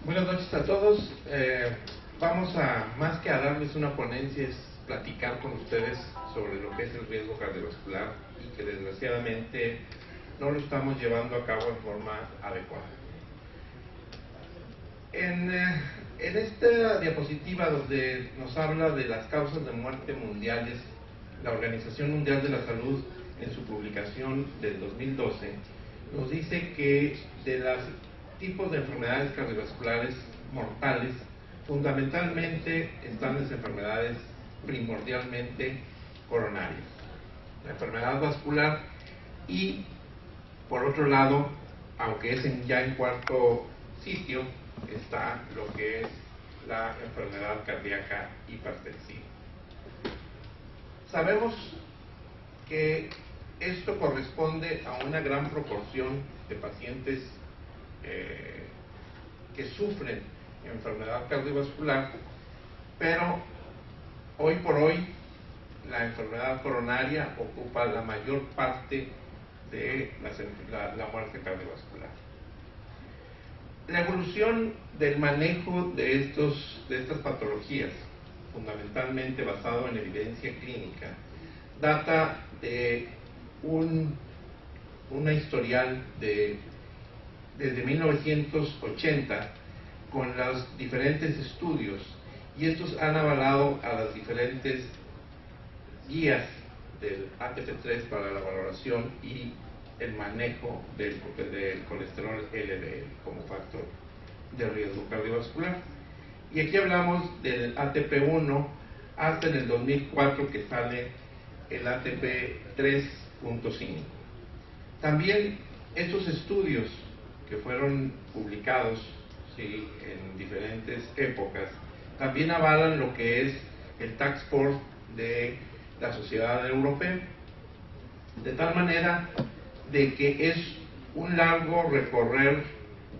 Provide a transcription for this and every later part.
Buenas noches a todos. Vamos a, más que a darles una ponencia, es platicar con ustedes sobre lo que es el riesgo cardiovascular y que desgraciadamente no lo estamos llevando a cabo en forma adecuada. En esta diapositiva donde nos habla de las causas de muerte mundiales, la Organización Mundial de la Salud, en su publicación del 2012, nos dice que de los tipos de enfermedades cardiovasculares mortales, fundamentalmente están las enfermedades primordialmente coronarias, la enfermedad vascular y, por otro lado, aunque es ya en cuarto sitio, está lo que es la enfermedad cardíaca hipertensiva. Sabemos que esto corresponde a una gran proporción de pacientes que sufren enfermedad cardiovascular, pero hoy por hoy la enfermedad coronaria ocupa la mayor parte de la muerte cardiovascular. La evolución del manejo de estas patologías, fundamentalmente basado en evidencia clínica, data de una historial desde 1980 con los diferentes estudios, y estos han avalado a las diferentes guías del ATP3 para la valoración y el manejo del colesterol LDL como factor de riesgo cardiovascular. Y aquí hablamos del ATP1 hasta en el 2004 que sale el ATP 3.5. También estos estudios que fueron publicados en diferentes épocas también avalan lo que es el Task Force de la Sociedad Europea, de tal manera de que es un largo recorrer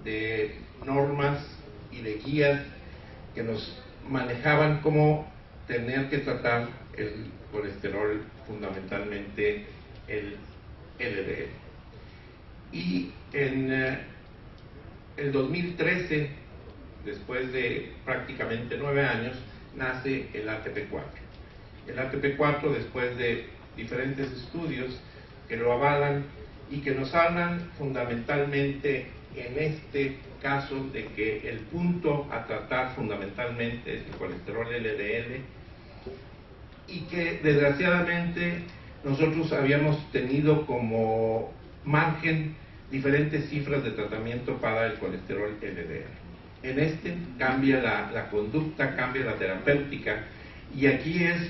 de normas y de guías que nos manejaban cómo tener que tratar el colesterol, fundamentalmente el LDL. Y en el 2013, después de prácticamente 9 años, nace el ATP4. El ATP4, después de diferentes estudios que lo avalan y que nos hablan fundamentalmente en este caso de que el punto a tratar fundamentalmente es el colesterol LDL, y que desgraciadamente nosotros habíamos tenido como margen diferentes cifras de tratamiento para el colesterol LDL. En este cambia la conducta, cambia la terapéutica, y aquí es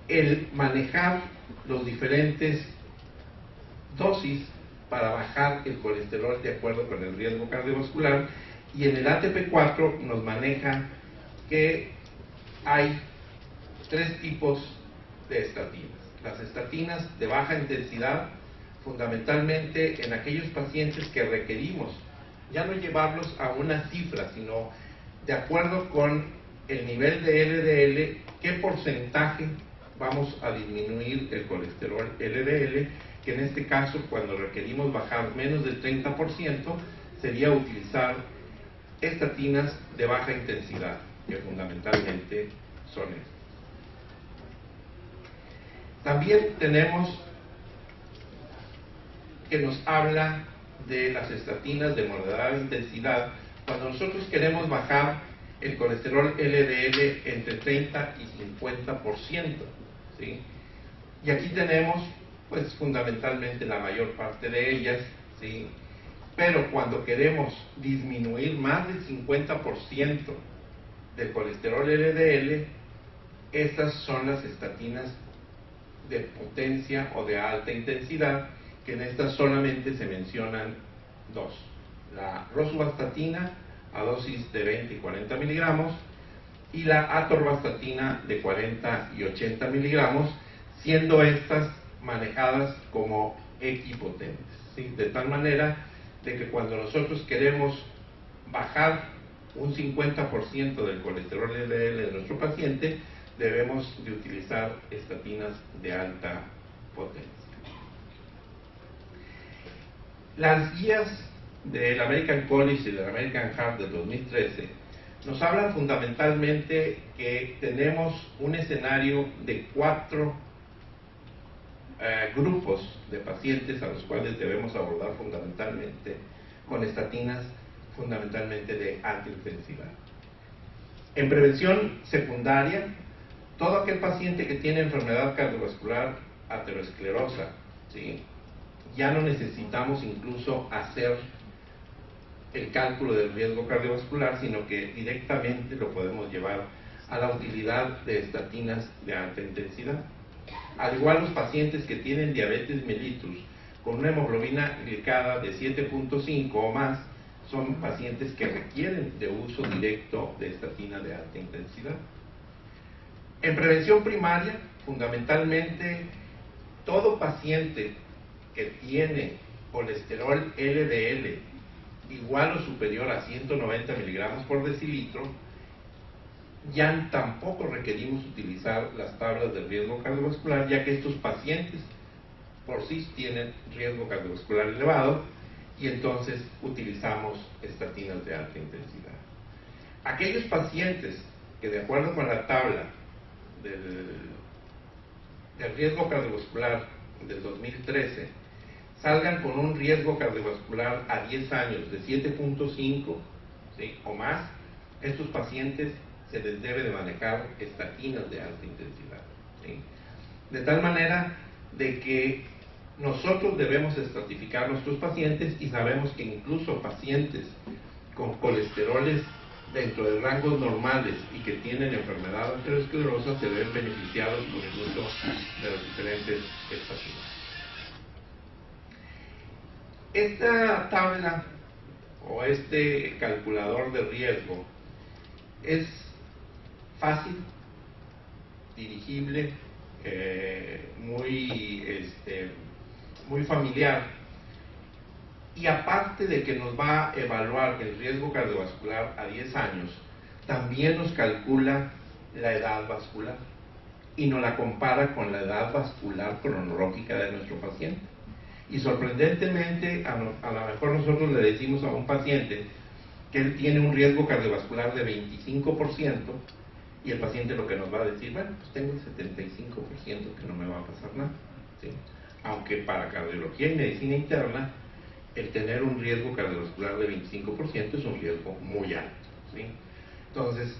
el manejar los diferentes dosis para bajar el colesterol de acuerdo con el riesgo cardiovascular. Y en el ATP4 nos maneja que hay 3 tipos de estatinas. Las estatinas de baja intensidad, fundamentalmente en aquellos pacientes que requerimos ya no llevarlos a una cifra, sino de acuerdo con el nivel de LDL, qué porcentaje vamos a disminuir el colesterol LDL, que en este caso, cuando requerimos bajar menos del 30%, sería utilizar estatinas de baja intensidad, que fundamentalmente son estas. También tenemos que nos habla de las estatinas de moderada intensidad, cuando nosotros queremos bajar el colesterol LDL entre 30 y 50%, ¿sí? Y aquí tenemos, pues, fundamentalmente la mayor parte de ellas, ¿sí? Pero cuando queremos disminuir más del 50% del colesterol LDL, estas son las estatinas de potencia o de alta intensidad, que en estas solamente se mencionan 2: la rosuvastatina a dosis de 20 y 40 miligramos y la atorvastatina de 40 y 80 miligramos, siendo estas manejadas como equipotentes, ¿sí? De tal manera de que cuando nosotros queremos bajar un 50% del colesterol LDL de nuestro paciente, debemos de utilizar estatinas de alta potencia. Las guías del American College y del American Heart del 2013 nos hablan fundamentalmente que tenemos un escenario de 4 grupos de pacientes a los cuales debemos abordar fundamentalmente con estatinas fundamentalmente de alta intensidad. En prevención secundaria, todo aquel paciente que tiene enfermedad cardiovascular aterosclerosa, ¿sí?, ya no necesitamos incluso hacer el cálculo del riesgo cardiovascular, sino que directamente lo podemos llevar a la utilidad de estatinas de alta intensidad. Al igual los pacientes que tienen diabetes mellitus con una hemoglobina glicada de 7.5 o más, son pacientes que requieren de uso directo de estatina de alta intensidad. En prevención primaria, fundamentalmente, todo paciente que tiene colesterol LDL igual o superior a 190 miligramos por decilitro, ya tampoco requerimos utilizar las tablas de riesgo cardiovascular, ya que estos pacientes por sí tienen riesgo cardiovascular elevado, y entonces utilizamos estatinas de alta intensidad. Aquellos pacientes que, de acuerdo con la tabla del riesgo cardiovascular del 2013, salgan con un riesgo cardiovascular a 10 años de 7.5, ¿sí?, o más, estos pacientes se les debe de manejar estatinas de alta intensidad, ¿sí?, de tal manera de que nosotros debemos estratificar nuestros pacientes, y sabemos que incluso pacientes con colesteroles dentro de rangos normales y que tienen enfermedad aterosclerosa se ven beneficiados por el uso de las diferentes estatinas. Esta tabla o este calculador de riesgo es fácil, dirigible, muy familiar, y aparte de que nos va a evaluar el riesgo cardiovascular a 10 años, también nos calcula la edad vascular y nos la compara con la edad vascular cronológica de nuestro paciente. Y sorprendentemente, a lo mejor nosotros le decimos a un paciente que él tiene un riesgo cardiovascular de 25%, y el paciente lo que nos va a decir, bueno, pues tengo el 75% que no me va a pasar nada, ¿sí? Aunque para cardiología y medicina interna, el tener un riesgo cardiovascular de 25% es un riesgo muy alto, ¿sí? Entonces,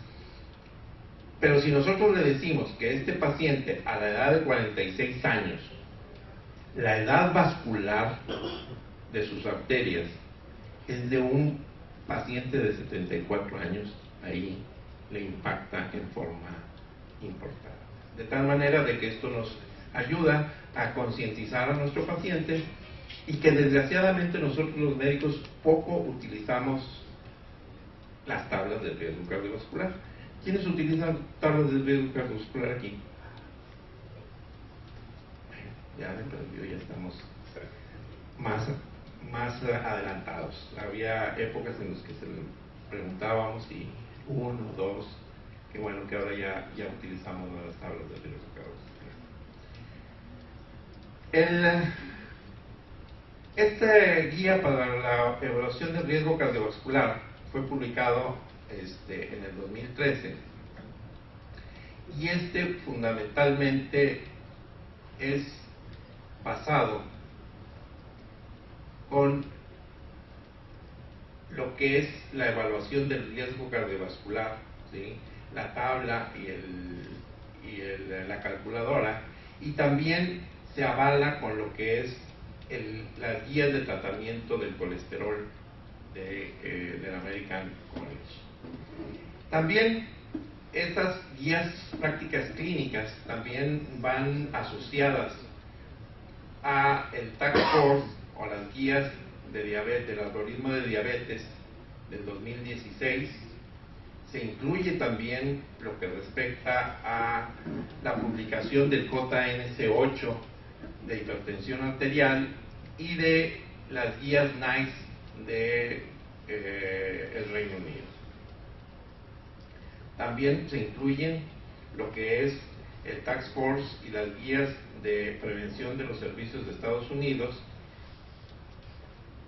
pero si nosotros le decimos que este paciente a la edad de 46 años, la edad vascular de sus arterias es de un paciente de 74 años, ahí le impacta en forma importante. De tal manera de que esto nos ayuda a concientizar a nuestro paciente, y que desgraciadamente nosotros los médicos poco utilizamos las tablas de riesgo cardiovascular. ¿Quiénes utilizan tablas de riesgo cardiovascular aquí? Ya de perdido, ya estamos más adelantados. Había épocas en las que se le preguntábamos si 1, 2, que bueno, que ahora ya utilizamos las tablas de riesgo cardiovascular. Esta guía para la evaluación del riesgo cardiovascular fue publicado en el 2013, y fundamentalmente es basado con lo que es la evaluación del riesgo cardiovascular, ¿sí?, la tabla y la calculadora, y también se avala con lo que es las guías de tratamiento del colesterol del American College. También estas guías prácticas clínicas también van asociadas a el Task Force o las guías de diabetes, del algoritmo de diabetes del 2016. Se incluye también lo que respecta a la publicación del JNS8 de hipertensión arterial y de las guías NICE de el Reino Unido. También se incluyen lo que es el Task Force y las guías de prevención de los servicios de Estados Unidos,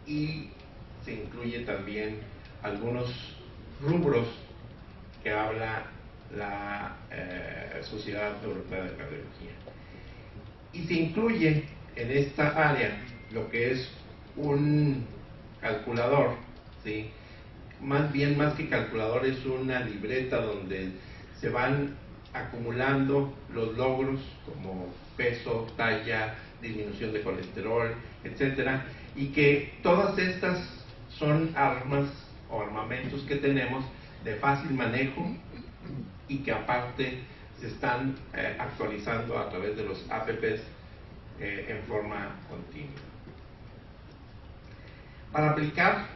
y se incluye también algunos rubros que habla la Sociedad Europea de Cardiología. Y se incluye en esta área lo que es un calculador, ¿sí? Más que calculador, es una libreta donde se van acumulando los logros como peso, talla, disminución de colesterol, etcétera, y que todas estas son armas o armamentos que tenemos de fácil manejo y que aparte se están actualizando a través de los APPs en forma continua. Para aplicar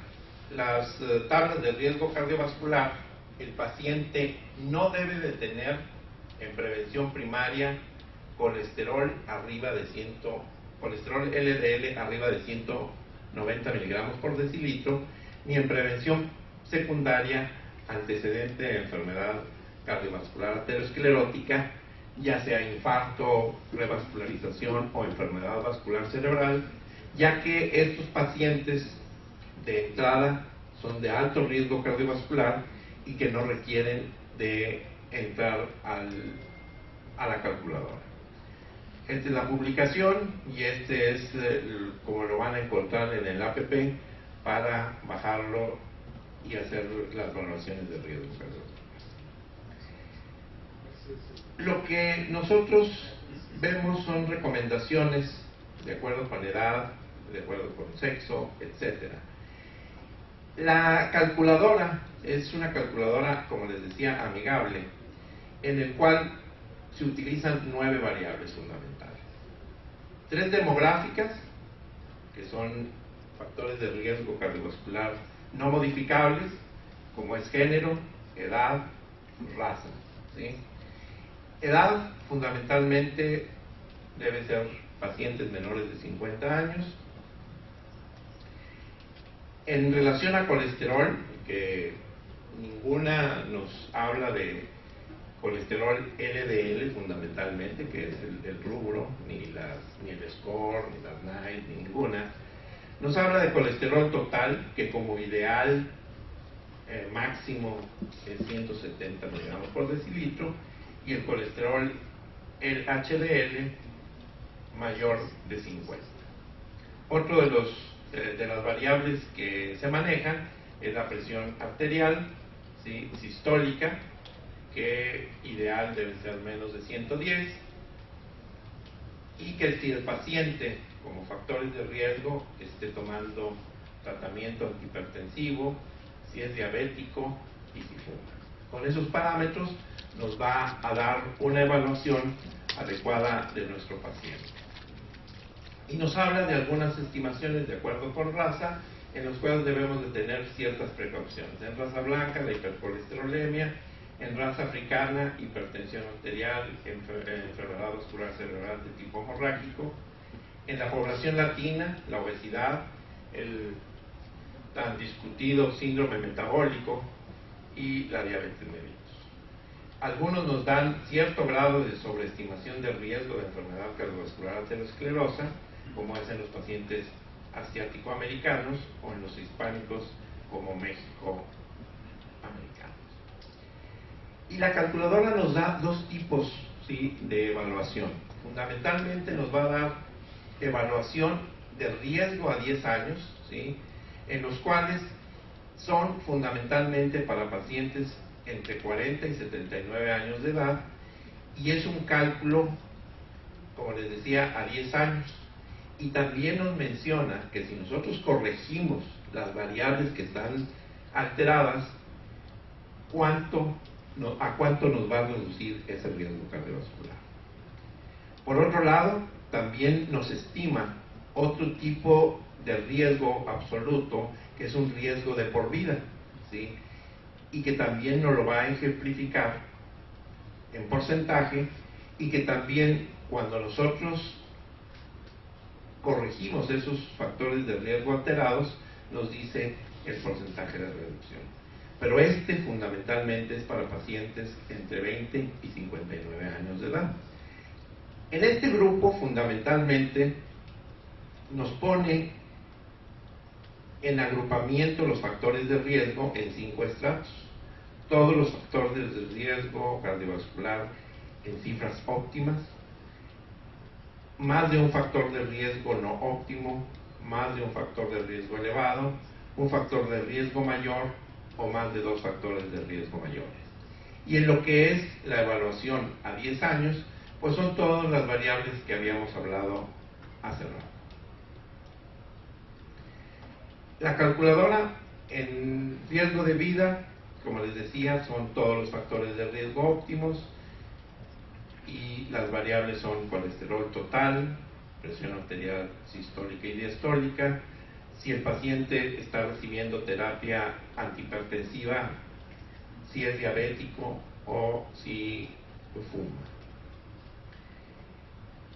las tablas de riesgo cardiovascular, el paciente no debe de tener en prevención primaria colesterol LDL arriba de 190 miligramos por decilitro, ni en prevención secundaria antecedente de enfermedad cardiovascular aterosclerótica, ya sea infarto, revascularización o enfermedad vascular cerebral, ya que estos pacientes de entrada son de alto riesgo cardiovascular y que no requieren de entrar a la calculadora. Esta es la publicación y este es como lo van a encontrar en el APP para bajarlo y hacer las valoraciones de riesgo cardiovascular. Lo que nosotros vemos son recomendaciones de acuerdo con edad, de acuerdo con sexo, etc. La calculadora es una calculadora, como les decía, amigable, en el cual se utilizan 9 variables fundamentales. 3 demográficas, que son factores de riesgo cardiovascular no modificables, como es género, edad, raza, ¿sí? Edad, fundamentalmente, debe ser pacientes menores de 50 años. En relación a colesterol, que ninguna nos habla de colesterol LDL fundamentalmente, que es el rubro, ni el SCORE, ni las NICE, ninguna. Nos habla de colesterol total, que como ideal máximo es 170 miligramos por decilitro, y el colesterol, el HDL, mayor de 50. Otro de las variables que se manejan es la presión arterial, ¿sí? Sistólica, que ideal debe ser menos de 110, y que si el paciente como factores de riesgo esté tomando tratamiento antihipertensivo, si es diabético y si fuma. Con esos parámetros nos va a dar una evaluación adecuada de nuestro paciente. Y nos habla de algunas estimaciones de acuerdo con raza, en los cuales debemos de tener ciertas precauciones. En raza blanca, la hipercolesterolemia; en raza africana, hipertensión arterial, enfermedad vascular cerebral de tipo hemorrágico; en la población latina, la obesidad, el tan discutido síndrome metabólico y la diabetes mellitus. Algunos nos dan cierto grado de sobreestimación del riesgo de enfermedad cardiovascular aterosclerosa, como es en los pacientes asiático-americanos o en los hispánicos como México-americanos. Y la calculadora nos da 2 tipos, ¿sí?, de evaluación. Fundamentalmente nos va a dar evaluación de riesgo a 10 años, ¿sí?, en los cuales son fundamentalmente para pacientes entre 40 y 79 años de edad, y es un cálculo, como les decía, a 10 años. Y también nos menciona que si nosotros corregimos las variables que están alteradas, ¿a cuánto nos va a reducir ese riesgo cardiovascular? Por otro lado, también nos estima otro tipo de riesgo absoluto, que es un riesgo de por vida, ¿sí?, y que también nos lo va a ejemplificar en porcentaje, y que también cuando nosotros corregimos esos factores de riesgo alterados, nos dice el porcentaje de reducción. Pero fundamentalmente es para pacientes entre 20 y 59 años de edad. En este grupo fundamentalmente nos pone en agrupamiento los factores de riesgo en 5 estratos. Todos los factores de riesgo cardiovascular en cifras óptimas, más de un factor de riesgo no óptimo, más de un factor de riesgo elevado, un factor de riesgo mayor o más de 2 factores de riesgo mayores. Y en lo que es la evaluación a 10 años, pues son todas las variables que habíamos hablado hace rato. La calculadora en riesgo de vida, como les decía, son todos los factores de riesgo óptimos y las variables son colesterol total, presión arterial sistólica y diastólica, si el paciente está recibiendo terapia antihipertensiva, si es diabético o si fuma.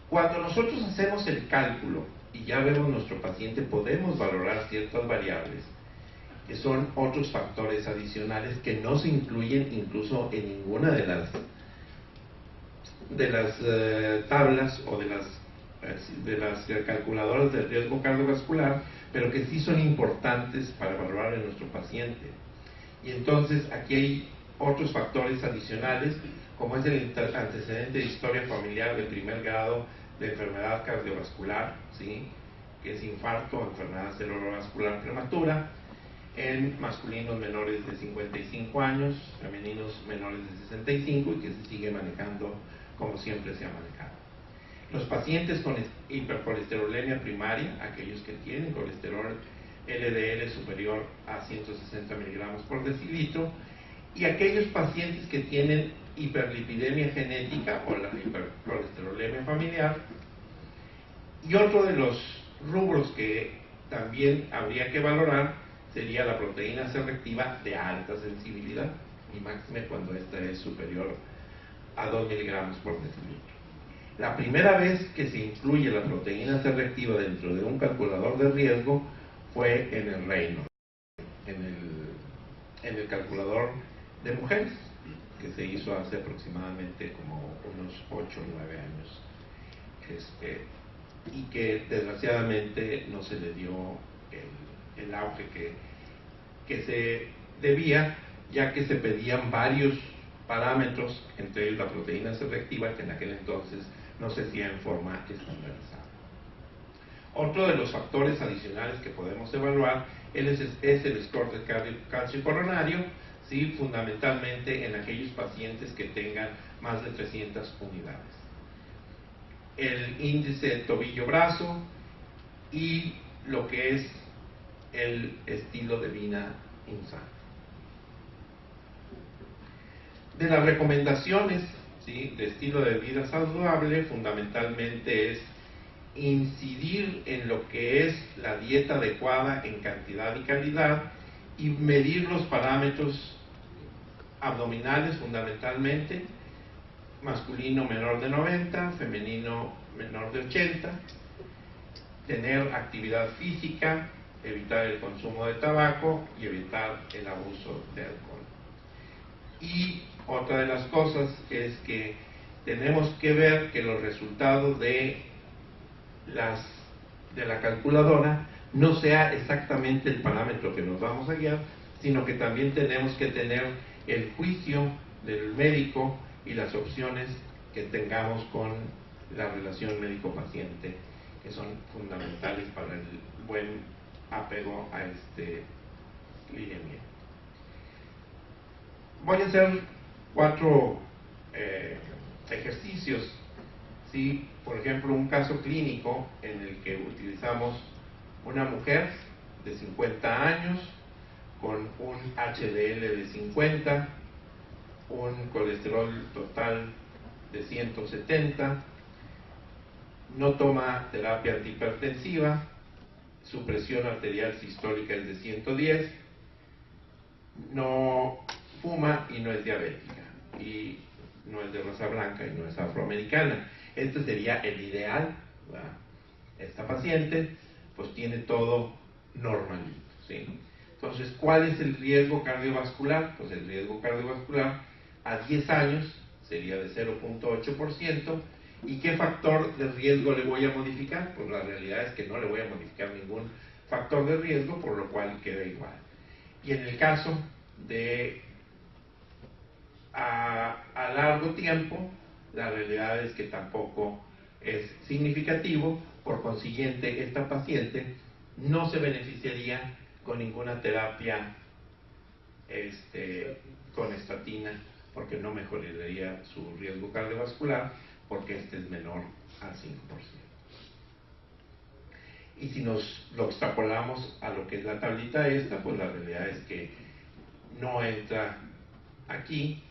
Cuando nosotros hacemos el cálculo y ya vemos nuestro paciente, podemos valorar ciertas variables que son otros factores adicionales que no se incluyen incluso en ninguna de las tablas o de las calculadoras de riesgo cardiovascular, pero que sí son importantes para valorar en nuestro paciente. Y entonces aquí hay otros factores adicionales, como es el antecedente de historia familiar de primer grado de enfermedad cardiovascular, ¿sí?, que es infarto o enfermedad cerebrovascular prematura, en masculinos menores de 55 años, femeninos menores de 65, y que se sigue manejando como siempre se ha manejado. Los pacientes con hipercolesterolemia primaria, aquellos que tienen colesterol LDL superior a 160 miligramos por decilitro, y aquellos pacientes que tienen hiperlipidemia genética o la hipercolesterolemia familiar. Y otro de los rubros que también habría que valorar sería la proteína C reactiva de alta sensibilidad, y máxime cuando esta es superior a 2 miligramos por decilitro. La primera vez que se incluye la proteína C reactiva dentro de un calculador de riesgo fue en el Reino, en el calculador de mujeres, que se hizo hace aproximadamente como unos 8 o 9 años, y que desgraciadamente no se le dio el auge que se debía, ya que se pedían varios parámetros, entre ellos la proteína C reactiva, que en aquel entonces no se hacía en forma estandarizada. Otro de los factores adicionales que podemos evaluar es el score de calcio coronario, ¿sí?, fundamentalmente en aquellos pacientes que tengan más de 300 unidades. El índice tobillo-brazo y lo que es el estilo de vida insano. De las recomendaciones, ¿sí?, de estilo de vida saludable, fundamentalmente es incidir en lo que es la dieta adecuada en cantidad y calidad, y medir los parámetros abdominales fundamentalmente, masculino menor de 90, femenino menor de 80, tener actividad física, evitar el consumo de tabaco y evitar el abuso de alcohol. Y otra de las cosas es que tenemos que ver que los resultados de la calculadora no sea exactamente el parámetro que nos vamos a guiar, sino que también tenemos que tener el juicio del médico y las opciones que tengamos con la relación médico-paciente, que son fundamentales para el buen apego a este lineamiento. Voy a hacer 4 ejercicios, ¿sí? Por ejemplo, un caso clínico en el que utilizamos una mujer de 50 años con un HDL de 50, un colesterol total de 170, no toma terapia antihipertensiva, su presión arterial sistólica es de 110, no fuma y no es diabética, y no es de raza blanca y no es afroamericana. Este sería el ideal, ¿verdad? Esta paciente pues tiene todo normalito, ¿sí? Entonces, ¿cuál es el riesgo cardiovascular? Pues el riesgo cardiovascular a 10 años sería de 0.8%. ¿Y qué factor de riesgo le voy a modificar? Pues la realidad es que no le voy a modificar ningún factor de riesgo, por lo cual queda igual. Y en el caso de a largo tiempo, la realidad es que tampoco es significativo. Por consiguiente, esta paciente no se beneficiaría con ninguna terapia con estatina, porque no mejoraría su riesgo cardiovascular, porque este es menor al 5%. Y si nos lo extrapolamos a lo que es la tablita esta, pues la realidad es que no entra aquí,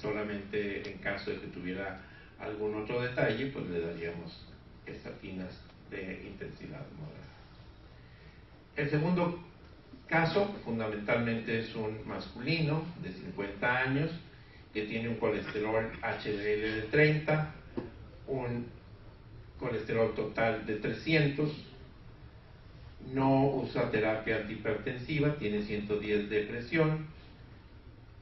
solamente en caso de que tuviera algún otro detalle, pues le daríamos estatinas de intensidad moderada. El segundo caso fundamentalmente es un masculino de 50 años que tiene un colesterol HDL de 30, un colesterol total de 300, no usa terapia antihipertensiva, tiene 110 de presión,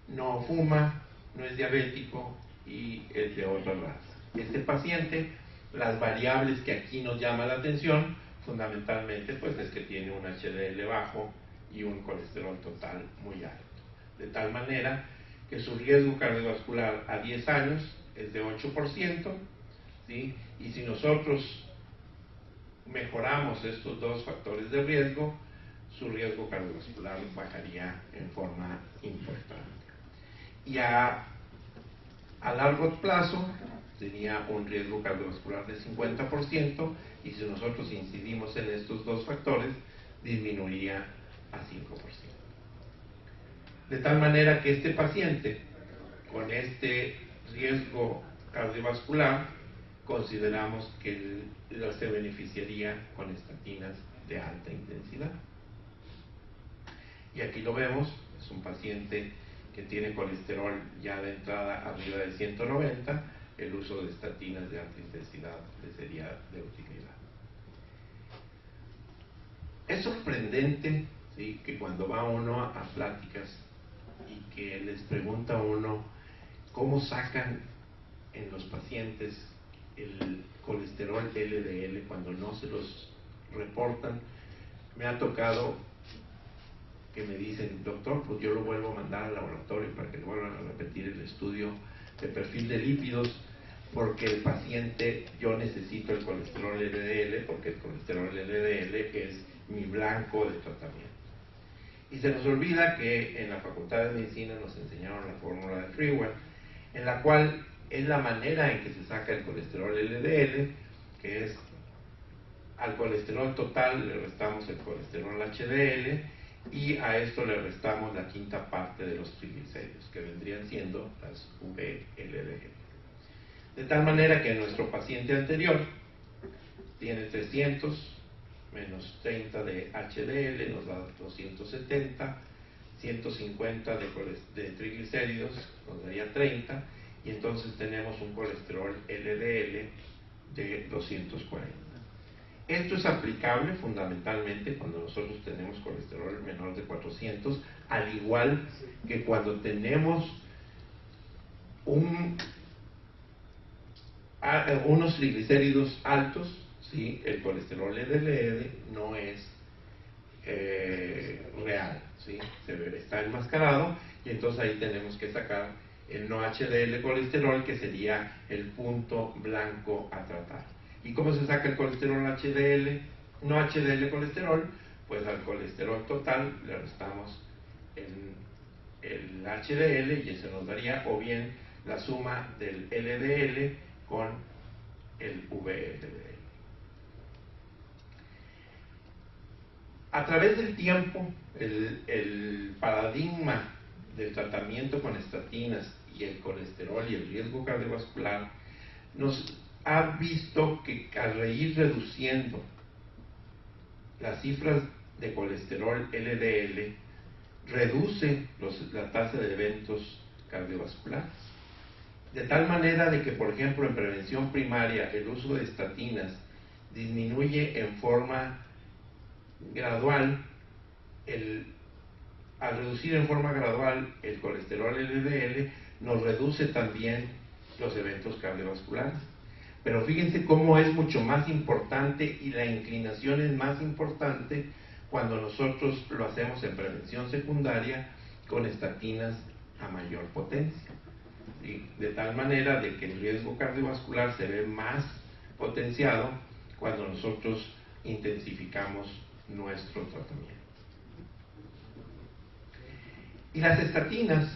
no fuma, no es diabético y es de otra raza. Este paciente, las variables que aquí nos llama la atención, fundamentalmente pues es que tiene un HDL bajo y un colesterol total muy alto, de tal manera que su riesgo cardiovascular a 10 años es de 8%, ¿sí? Y si nosotros mejoramos estos dos factores de riesgo, su riesgo cardiovascular bajaría en forma importante. Y a largo plazo tenía un riesgo cardiovascular de 50%, y si nosotros incidimos en estos dos factores, disminuiría a 5%. De tal manera que este paciente, con este riesgo cardiovascular, consideramos que se beneficiaría con estatinas de alta intensidad. Y aquí lo vemos, es un paciente que tiene colesterol ya de entrada arriba de 190, el uso de estatinas de alta intensidad le sería de utilidad. Es sorprendente, ¿sí?, que cuando va uno a pláticas y que les pregunta a uno cómo sacan en los pacientes el colesterol LDL cuando no se los reportan. Me ha tocado que me dicen: doctor, pues yo lo vuelvo a mandar al laboratorio para que le vuelvan a repetir el estudio de perfil de lípidos, porque el paciente, yo necesito el colesterol LDL, porque el colesterol LDL es mi blanco de tratamiento. Y se nos olvida que en la Facultad de Medicina nos enseñaron la fórmula de Freeman, en la cual es la manera en que se saca el colesterol LDL, que es al colesterol total le restamos el colesterol HDL, y a esto le restamos la quinta parte de los triglicéridos, que vendrían siendo las VLDL. De tal manera que nuestro paciente anterior tiene 300 menos 30 de HDL, nos da 270, 150 de triglicéridos, nos daría 30, y entonces tenemos un colesterol LDL de 240. Esto es aplicable fundamentalmente cuando nosotros tenemos colesterol menor de 400, al igual que cuando tenemos unos triglicéridos altos, ¿sí? El colesterol LDL no es real, ¿sí? Está enmascarado, y entonces ahí tenemos que sacar el no HDL colesterol, que sería el punto blanco a tratar. ¿Y cómo se saca el colesterol HDL? No HDL colesterol, pues al colesterol total le restamos el HDL, y eso nos daría o bien la suma del LDL con el VLDL. A través del tiempo, el paradigma del tratamiento con estatinas y el colesterol y el riesgo cardiovascular nos ha visto que al ir reduciendo las cifras de colesterol LDL, reduce la tasa de eventos cardiovasculares. De tal manera de que, por ejemplo, en prevención primaria, el uso de estatinas disminuye en forma gradual, al reducir en forma gradual el colesterol LDL, nos reduce también los eventos cardiovasculares. Pero fíjense cómo es mucho más importante y la inclinación es más importante cuando nosotros lo hacemos en prevención secundaria con estatinas a mayor potencia. ¿Sí? De tal manera de que el riesgo cardiovascular se ve más potenciado cuando nosotros intensificamos nuestro tratamiento. Y las estatinas,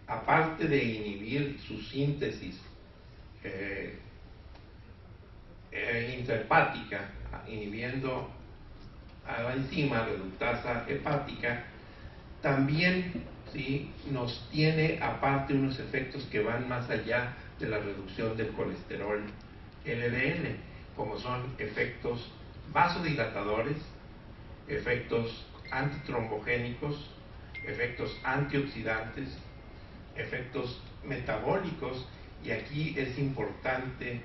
aparte de inhibir su síntesis intrahepática, inhibiendo a la enzima reductasa hepática, también, ¿sí?, nos tiene aparte unos efectos que van más allá de la reducción del colesterol LDL, como son efectos vasodilatadores, efectos antitrombogénicos, efectos antioxidantes, efectos metabólicos. Y aquí es importante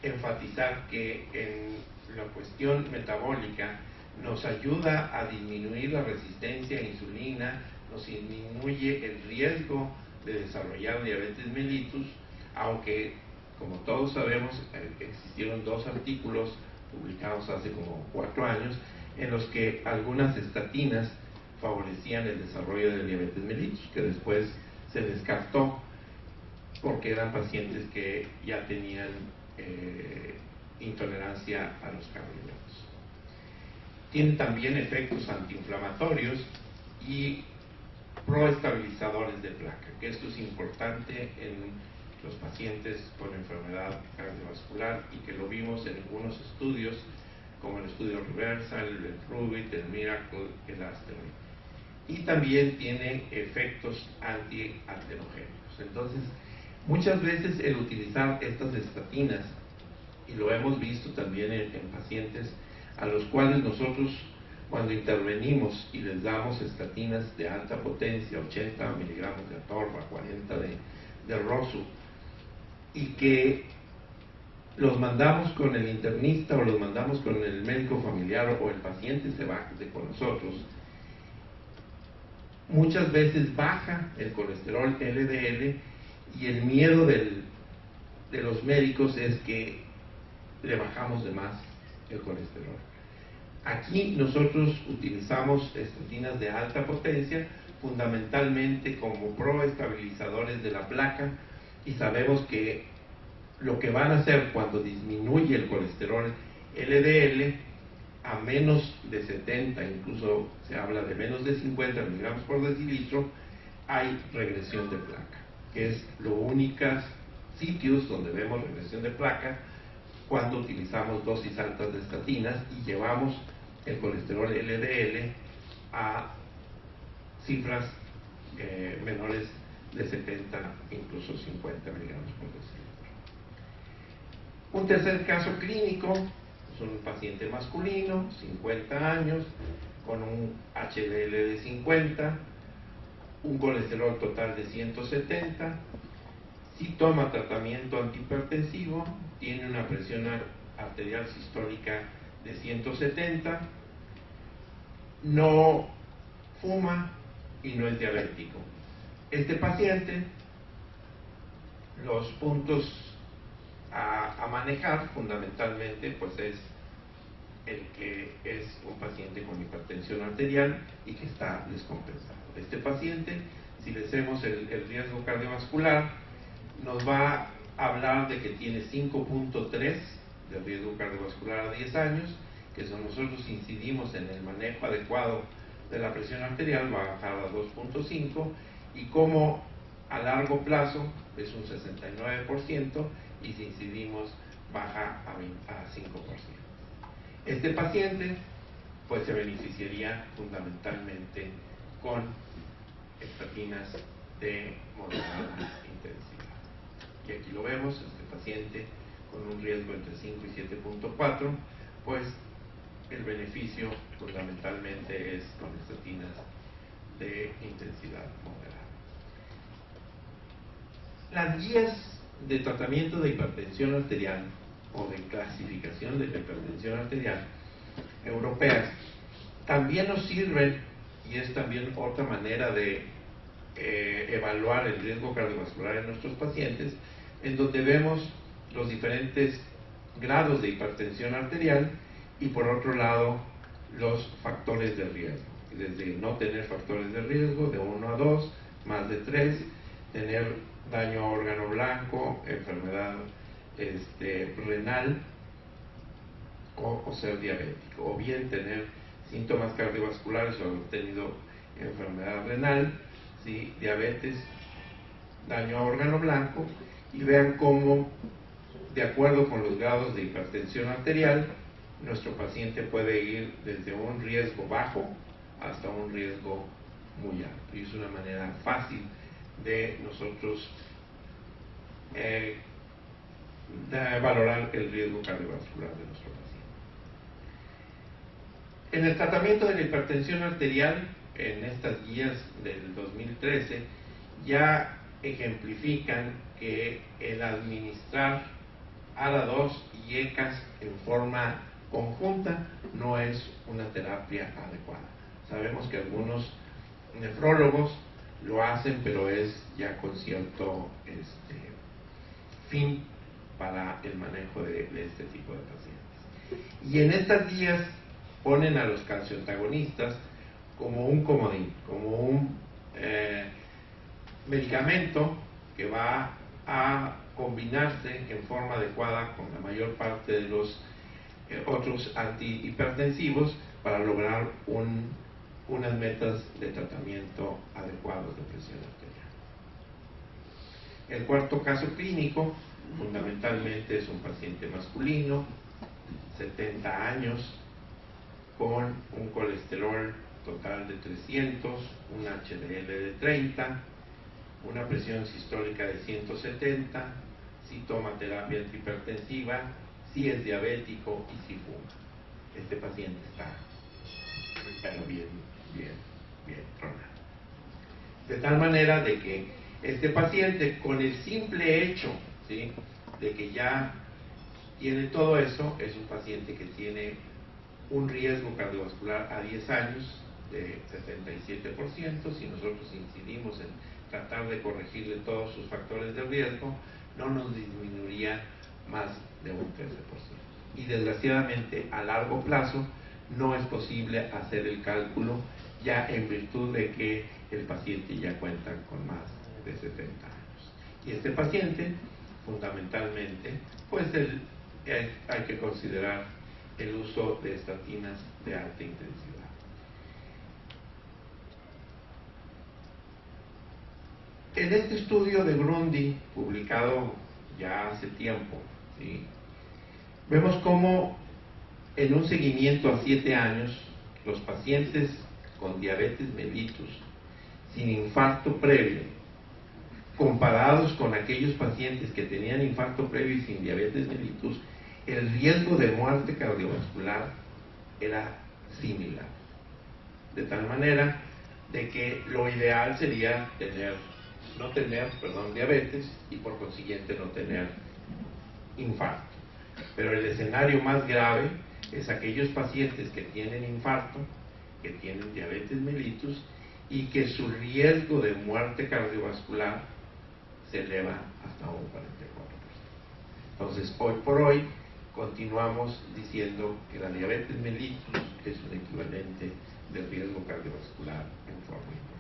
enfatizar que en la cuestión metabólica nos ayuda a disminuir la resistencia a insulina, nos disminuye el riesgo de desarrollar diabetes mellitus, aunque, como todos sabemos, existieron 2 artículos publicados hace como 4 años en los que algunas estatinas favorecían el desarrollo de diabetes mellitus, que después se descartó porque eran pacientes que ya tenían intolerancia a los carbohidratos. Tienen también efectos antiinflamatorios y proestabilizadores de placa, que esto es importante en los pacientes con enfermedad cardiovascular y que lo vimos en algunos estudios, como el estudio Reversal, el Rubit, el Miracle, el Asteroid. Y también tiene efectos antiatenogénicos. Entonces, muchas veces el utilizar estas estatinas, y lo hemos visto también en pacientes a los cuales nosotros, cuando intervenimos y les damos estatinas de alta potencia, 80 miligramos de atorva, 40 de rosu, y que los mandamos con el internista o los mandamos con el médico familiar o el paciente se va con nosotros, muchas veces baja el colesterol LDL y el miedo de los médicos es que le bajamos de más el colesterol. Aquí nosotros utilizamos estatinas de alta potencia, fundamentalmente como proestabilizadores de la placa, y sabemos que lo que van a hacer cuando disminuye el colesterol LDL a menos de 70, incluso se habla de menos de 50 miligramos por decilitro, hay regresión de placa, que es los únicos sitios donde vemos regresión de placa cuando utilizamos dosis altas de estatinas y llevamos el colesterol LDL a cifras menores de 70, incluso 50 miligramos por decilitro. Un tercer caso clínico es un paciente masculino, 50 años, con un HDL de 50, un colesterol total de 170, si toma tratamiento antihipertensivo, tiene una presión arterial sistólica de 170, no fuma y no es diabético. Este paciente, los puntos a manejar fundamentalmente pues es el que es un paciente con hipertensión arterial y que está descompensado. Este paciente, si le hacemos el riesgo cardiovascular, nos va a hablar de que tiene 5.3 de riesgo cardiovascular a 10 años, que si nosotros incidimos en el manejo adecuado de la presión arterial va a bajar a 2.5, y como a largo plazo es un 69%, y si incidimos baja a 5%. Este paciente pues se beneficiaría fundamentalmente con estatinas de moderada intensidad. Y aquí lo vemos, este paciente con un riesgo entre 5 y 7.4, pues el beneficio fundamentalmente es con estatinas de intensidad moderada. Las guías de tratamiento de hipertensión arterial o de clasificación de la hipertensión arterial europeas también nos sirven, y es también otra manera de evaluar el riesgo cardiovascular en nuestros pacientes, en donde vemos los diferentes grados de hipertensión arterial y por otro lado los factores de riesgo, desde no tener factores de riesgo de 1 a 2, más de 3, tener daño a órgano blanco, enfermedad renal o ser diabético, o bien tener síntomas cardiovasculares o haber tenido enfermedad renal, ¿sí? Diabetes, daño a órgano blanco, y vean cómo, de acuerdo con los grados de hipertensión arterial, nuestro paciente puede ir desde un riesgo bajo hasta un riesgo muy alto. Y es una manera fácil de nosotros de valorar el riesgo cardiovascular de nuestro paciente. En el tratamiento de la hipertensión arterial, en estas guías del 2013, ya ejemplifican que el administrar ARA2 y ECAS en forma conjunta no es una terapia adecuada. Sabemos que algunos nefrólogos lo hacen, pero es ya con cierto fin para el manejo de este tipo de pacientes. Y en estas guías ponen a los calcioantagonistas como un comodín, como un medicamento que va a combinarse en forma adecuada con la mayor parte de los otros antihipertensivos para lograr unas metas de tratamiento adecuados de presión arterial. El cuarto caso clínico fundamentalmente es un paciente masculino, 70 años, con un colesterol total de 300, un HDL de 30, una presión sistólica de 170, si toma terapia antihipertensiva, si es diabético y si fuma. Este paciente está bien tronado. De tal manera de que este paciente, con el simple hecho, ¿sí?, de que ya tiene todo eso, es un paciente que tiene un riesgo cardiovascular a 10 años de 77%. Si nosotros incidimos en tratar de corregirle todos sus factores de riesgo, no nos disminuiría más de un 13%. Y desgraciadamente a largo plazo no es posible hacer el cálculo, ya en virtud de que el paciente ya cuenta con más de 70 años. Y este paciente, fundamentalmente, pues hay que considerar el uso de estatinas de alta intensidad. En este estudio de Grundy, publicado ya hace tiempo, ¿sí?, vemos cómo en un seguimiento a 7 años, los pacientes con diabetes mellitus sin infarto previo, comparados con aquellos pacientes que tenían infarto previo y sin diabetes mellitus, el riesgo de muerte cardiovascular era similar. De tal manera de que lo ideal sería no tener diabetes y por consiguiente no tener infarto. Pero el escenario más grave es aquellos pacientes que tienen infarto, que tienen diabetes mellitus y que su riesgo de muerte cardiovascular se eleva hasta un 44%. Entonces, hoy por hoy, continuamos diciendo que la diabetes mellitus es un equivalente de riesgo cardiovascular en forma importante.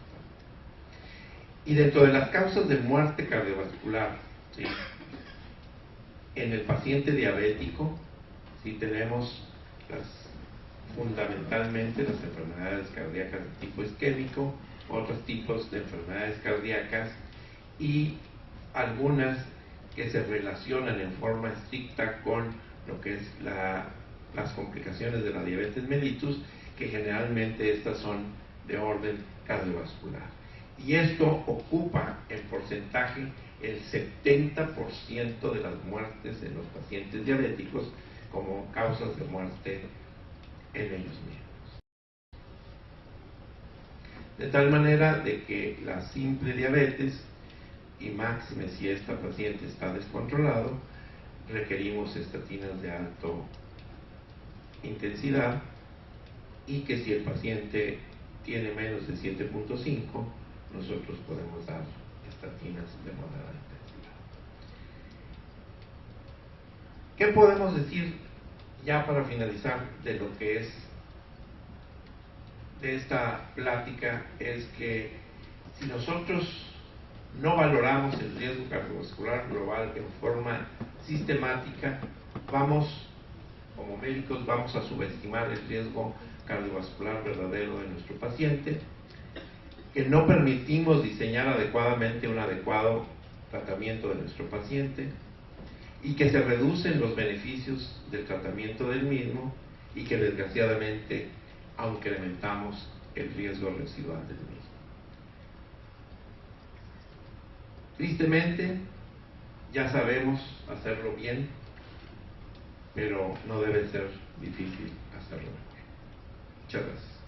Y dentro de las causas de muerte cardiovascular, ¿sí?, en el paciente diabético, sí tenemos fundamentalmente las enfermedades cardíacas de tipo isquémico, otros tipos de enfermedades cardíacas y algunas que se relacionan en forma estricta con lo que es las complicaciones de la diabetes mellitus, que generalmente estas son de orden cardiovascular. Y esto ocupa en porcentaje el 70% de las muertes en los pacientes diabéticos como causas de muerte en ellos mismos. De tal manera de que la simple diabetes, y máxime si esta paciente está descontrolado, requerimos estatinas de alta intensidad, y que si el paciente tiene menos de 7.5, nosotros podemos dar estatinas de moderada intensidad. ¿Qué podemos decir ya para finalizar de lo que es de esta plática? Es que si nosotros no valoramos el riesgo cardiovascular global en forma sistemática, como médicos, vamos a subestimar el riesgo cardiovascular verdadero de nuestro paciente, que no permitimos diseñar adecuadamente un adecuado tratamiento de nuestro paciente y que se reducen los beneficios del tratamiento del mismo y que desgraciadamente incrementamos el riesgo residual del mismo. Tristemente, ya sabemos hacerlo bien, pero no debe ser difícil hacerlo mejor. Muchas gracias.